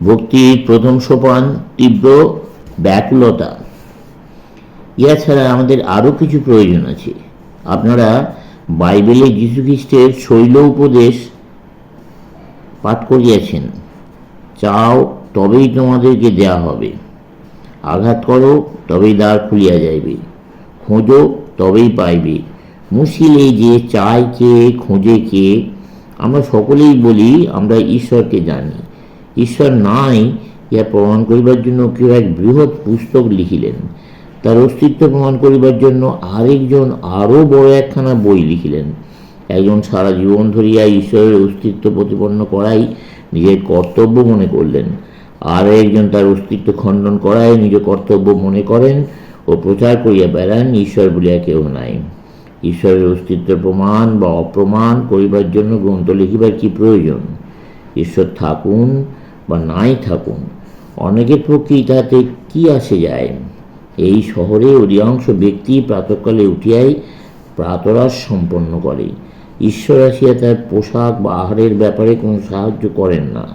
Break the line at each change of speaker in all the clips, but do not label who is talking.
ভক্তির প্রথম সোপান তীব্র ব্যাকুলতা। ইহা ছাড়া আমাদের আরও কিছু প্রয়োজন আছে। আপনারা বাইবেলে যীশুখ্রিস্টের শৈল উপদেশ পাঠ করিয়াছেন, চাও তবেই তোমাদেরকে দেয়া হবে, আঘাত করো তবেই দ্বার খুলিয়া যাইবে, খোঁজো তবেই পাইবে, মুশকিল এই যে চায় কে, খোঁজে কে। আমরা সকলেই বলি আমরা ঈশ্বরকে জানি, ঈশ্বর নাই, ইহা প্রমাণ করিবার জন্য কেউ এক বৃহৎ পুস্তক লিখিলেন। তার অস্তিত্ব প্রমাণ করিবার জন্য আরেকজন আরও বড় একখানা বই লিখিলেন। একজন সারা জীবন ধরিয়া ঈশ্বরের অস্তিত্ব প্রতিপন্ন করাই নিজের কর্তব্য মনে করলেন, আর একজন তার অস্তিত্ব খণ্ডন করাই নিজ কর্তব্য মনে করেন ও প্রচার করিয়া বেড়ান ঈশ্বর বলিয়া কেউ নাই। ঈশ্বরের অস্তিত্ব প্রমাণ বা অপ্রমাণ করিবার জন্য গ্রন্থ লিখিবার কি প্রয়োজন? ঈশ্বর থাকুন বা নাই থাকুন, অনেকের পক্ষেই তাতে কি আসে যায়। এই শহরে অধিকাংশ ব্যক্তি প্রাতঃকালে উঠিয়াই প্রাতরাশ সম্পন্ন করে। ঈশ্বর আসিয়া তার পোশাক বা আহারের ব্যাপারে কোনো সাহায্য করেন না।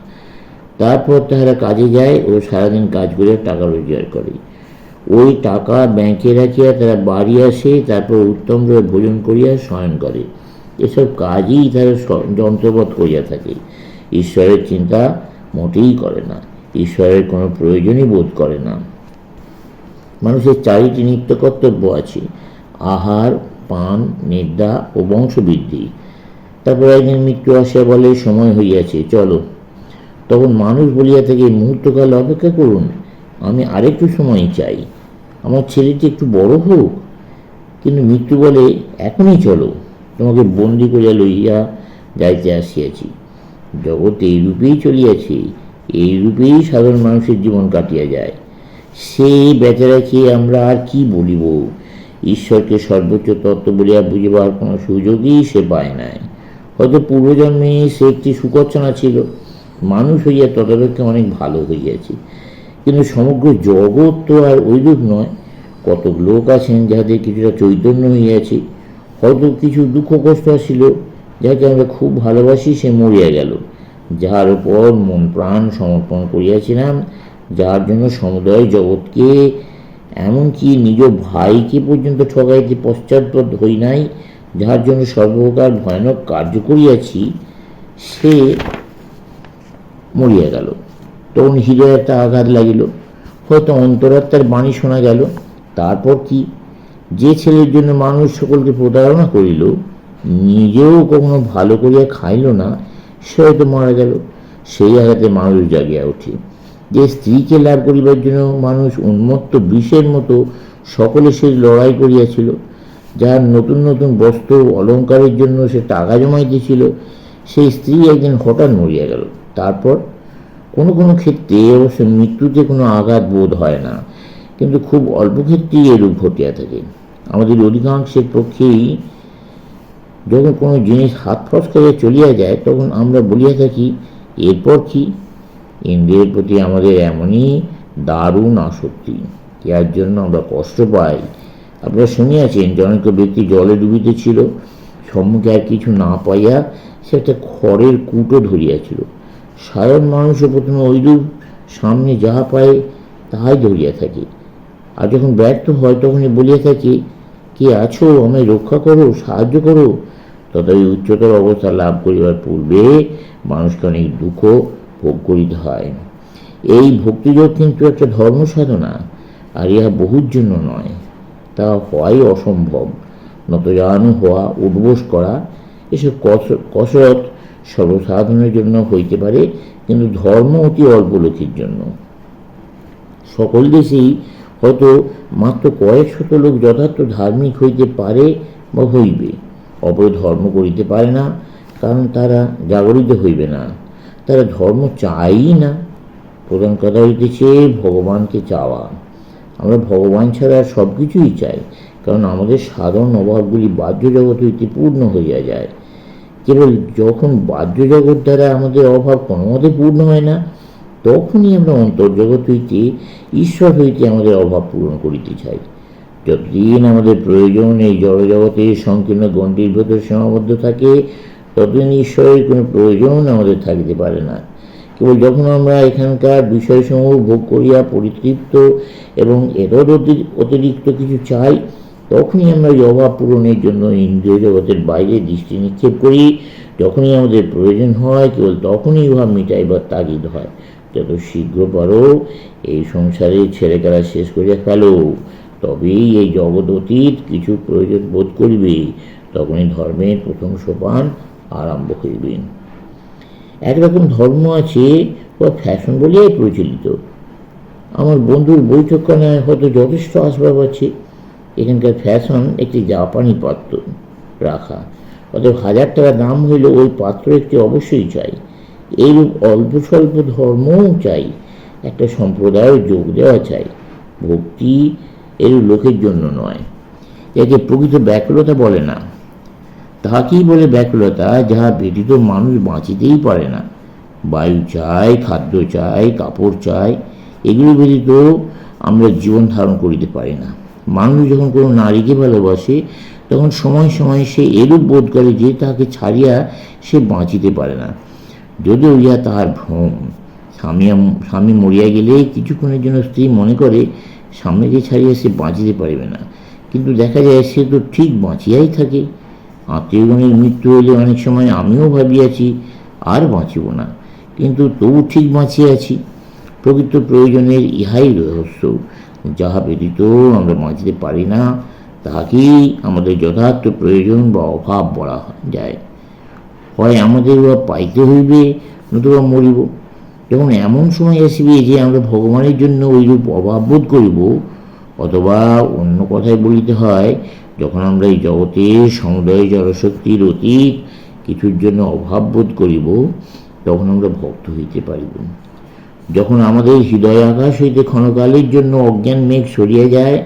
তারপর তাহারা কাজে যায় ও সারাদিন কাজ করিয়া টাকা রোজগার করে। ওই টাকা ব্যাংকে রাখিয়া তারা বাড়ি আসে, তারপর উত্তম ভোজন করিয়া শয়ন করে। এসব কাজই তারা যন্ত্রবৎ করিয়া থাকে। ঈশ্বরের চিন্তা মোটেই করে না, ঈশ্বরের কোনো প্রয়োজনই বোধ করে না। মানুষের চারিটি নিত্য কর্তব্য আছে: আহার, পান, নিদ্রা ও বংশবৃদ্ধি। তারপর একদিন মৃত্যু আসিয়া বলে, সময় হইয়াছে, চলো। তখন মানুষ বলিয়া থাকে, মুহূর্তকাল অপেক্ষা করুন, আমি আরেকটু সময় চাই, আমার ছেলেটি একটু বড় হোক। কিন্তু মৃত্যু বলে, এখনই চলো, তোমাকে বন্দি করিয়া লইয়া যাইতে আসিয়াছি। জগৎ এইরূপেই চলিয়াছে, এইরূপেই সাধারণ মানুষের জীবন কাটিয়া যায়। সেই বেচারাকে আমরা আর কি বলিব? ঈশ্বরকে সর্বোচ্চ তত্ত্ব বলিয়া বুঝিবার কোনো সুযোগই সে পায় নাই। হয়তো পূর্বজন্মে সে একটি সুকচ্ছনা ছিল, মানুষ হইয়া তথাপেক্ষা অনেক ভালো হইয়াছে। কিন্তু সমগ্র জগৎ তো আর ঐরূপ নয়। কতক লোক আছেন যাহাদের কিছুটা চৈতন্য হইয়াছে। হয়তো কিছু দুঃখ কষ্ট আসিল, যাকে আমরা খুব ভালোবাসি, সে মরিয়া গেল। যাহার উপর মন প্রাণ সমর্পণ করিয়াছিলাম, যার জন্য সমুদয় জগৎকে, এমনকি নিজ ভাইকে পর্যন্ত ঠকাইতে পশ্চাৎপদ হই নাই, যাহার জন্য সর্বপ্রকার ভয়ানক কার্য করিয়াছি, সে মরিয়া গেল। তখন হৃদয়ে একটা আঘাত লাগিল, হয়তো অন্তরাত্মার বাণী শোনা গেল। তারপর কি? যে ছেলের জন্য মানুষ সকলকে প্রতারণা করিল, নিজেও কখনো ভালো করিয়া খাইল না, সে হয়তো মারা গেল। সেই আঘাতে মানুষ জাগিয়া ওঠে। যে স্ত্রীকে লাভ করিবার জন্য মানুষ উন্মত্ত বিষের মতো সকলে সে লড়াই করিয়াছিল, যার নতুন নতুন বস্ত্র অলঙ্কারের জন্য সে টাকা জমাইতেছিল, সেই স্ত্রী একদিন হঠাৎ মরিয়া গেল। তারপর কোনো কোনো ক্ষেত্রে অবশ্য মৃত্যুতে কোনো আঘাত বোধ হয় না, কিন্তু খুব অল্প ক্ষেত্রেই এরূপ ঘটিয়া থাকে। আমাদের অধিকাংশের পক্ষেই যখন কোনো জিনিস হাত ফসকাইয়া চলিয়া যায়, তখন আমরা বলিয়া থাকি, এরপর কি? ইন্দ্রিয়ের প্রতি আমাদের এমনই দারুণ আসক্তি, যার জন্য আমরা কষ্ট পাই। আপনারা শুনিয়াছেন, জনৈক ব্যক্তি জলে ডুবিতেছিল, সম্মুখে আর কিছু না পাইয়া সে একটা খড়ের কুটো ধরিয়াছিল। সাধারণ মানুষও প্রথমে ঐরূপ, সামনে যাহা পায় তাহাই ধরিয়া থাকে, আর যখন ব্যর্থ হয় তখনই বলিয়া থাকে, কে আছো, আমায় রক্ষা করো, সাহায্য করো। তথাপি উচ্চতর অবস্থা লাভ করিবার পূর্বে মানুষকে অনেক দুঃখ ভোগ করিতে হয়। এই ভক্তিযোগ কিন্তু একটা ধর্ম সাধনা, আর ইহা বহুর জন্য নয়, তা হওয়াই অসম্ভব। নতজানু হওয়া, উদ্বোস করা, এসব কসরত সর্বসাধারণের জন্য হইতে পারে, কিন্তু ধর্ম অতি অল্প লোকের জন্য। সকল দেশেই হয়তো মাত্র কয়েক শত লোক যথার্থ ধার্মিক হইতে পারে বা হইবে। অপর ধর্ম করিতে পারে না, কারণ তারা জাগরিত হইবে না, তারা ধর্ম চায়ই না। প্রধান কথা হইতেছে ভগবানকে চাওয়া। আমরা ভগবান ছাড়া সব কিছুই চাই, কারণ আমাদের সাধারণ অভাবগুলি বাহ্য জগৎ হইতে পূর্ণ হইয়া যায়। কেবল যখন বাহ্য জগৎ দ্বারা আমাদের অভাব কোনো মতে পূর্ণ হয় না, তখনই আমরা অন্তর্জগৎ হইতে, ঈশ্বর হইতে আমাদের অভাব পূরণ করিতে চাই। যতদিন আমাদের প্রয়োজন এই জড়জগতের সংকীর্ণ গণ্ডির ভেতর সীমাবদ্ধ থাকে, ততদিন ঈশ্বরের কোনো প্রয়োজন আমাদের থাকিতে পারে না। কেবল যখন আমরা এখানকার বিষয়সমূহ ভোগ করিয়া পরিতৃপ্ত এবং এরও অতিরিক্ত কিছু চাই, তখনই আমরা এই অভাব পূরণের জন্য ইন্দ্রিয় জগতের বাইরে দৃষ্টি নিক্ষেপ করি। যখনই আমাদের প্রয়োজন হয়, কেবল তখনই উহা মিটাইবার তাগিদ হয়। যত শীঘ্র পারো এই সংসারে ছেলেখেলা শেষ করিয়া ফেলো, তবেই এই জগৎ অতীত কিছু প্রয়োজন বোধ করিবে। তখনই ধর্মের প্রথম সোপান আরম্ভ হইবেন। একরকম ধর্ম আছে বা ফ্যাশন বলিয়াই প্রচলিত। আমার বন্ধুর বৈঠকখানায় হয়তো যথেষ্ট আসবাব আছে। এখানকার ফ্যাশন একটি জাপানি পাত্র রাখা, অতএব 1000 টাকা দাম হইলে ওই পাত্র একটি অবশ্যই চাই। এইরূপ অল্প স্বল্প ধর্মও চাই, একটা সম্প্রদায়ের যোগ দেওয়া চাই। ভক্তি এরূপ লোকের জন্য নয়, একে প্রকৃত ব্যাকুলতা বলে না। তাহাকেই বলে ব্যাকুলতা যাহা ব্যতীত মানুষ বাঁচিতেই পারে না। বায়ু চাই, খাদ্য চাই, কাপড় চাই, এগুলি ব্যতীত আমরা জীবন ধারণ করিতে পারি না। মানুষ যখন কোনো নারীকে ভালোবাসে, তখন সময় সময় সে এরূপ বোধ করে যে তাহাকে ছাড়িয়া সে বাঁচিতে পারে না। যদিও ইহা তাহার ভ্রম। স্বামী মরিয়া গেলে কিছুক্ষণের জন্য স্ত্রী মনে করে স্বামীকে ছাড়িয়া সে বাঁচিতে পারিবে না, কিন্তু দেখা যায় সে তো ঠিক বাঁচিয়াই থাকে। আত্মীয়গণের মৃত্যু হইলে অনেক সময় আমিও ভাবিয়াছি আর বাঁচিব না, কিন্তু তবু ঠিক বাঁচিয়ে আছি। প্রকৃত প্রয়োজনের ইহাই রহস্য। যাহা ব্যতীত আমরা বাঁচিতে পারি না, তাহাকেই আমাদের যথার্থ প্রয়োজন বা অভাব বলা যায়। হয় আমাদের উহা পাইতে হইবে, নতুবা মরিব। যখন এমন সময় আসিবে যে আমরা ভগবানের জন্য ওইরূপ অভাব বোধ করিব, অথবা অন্য কথায় বলিতে হয়, যখন আমরা এই জগতের সমুদয় জড়শক্তির অতীত কিছুর জন্য অভাব বোধ করিব, তখন আমরা ভক্ত হইতে পারিব। যখন আমাদের হৃদয় আকাশ হইতে ক্ষণকালের জন্য অজ্ঞান মেঘ সরিয়া যায়,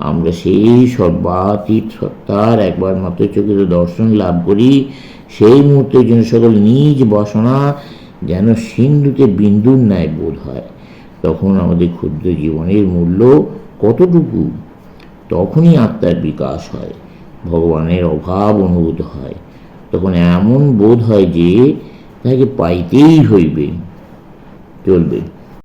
আমরা সেই সর্বাতীত সত্তার একবার মাত্র চোখে দর্শন লাভ করি। সেই মুহূর্তের জন্য সকল নিজ বাসনা যেন সিন্ধুতে বিন্দুর ন্যায় বোধ হয়। তখন আমাদের ক্ষুদ্র জীবনের মূল্য কতটুকু? তখনই আত্মার বিকাশ হয়, ভগবানের অভাব অনুভূত হয়। তখন এমন বোধ হয় যে তাকে পাইতেই হইবে, চলবে।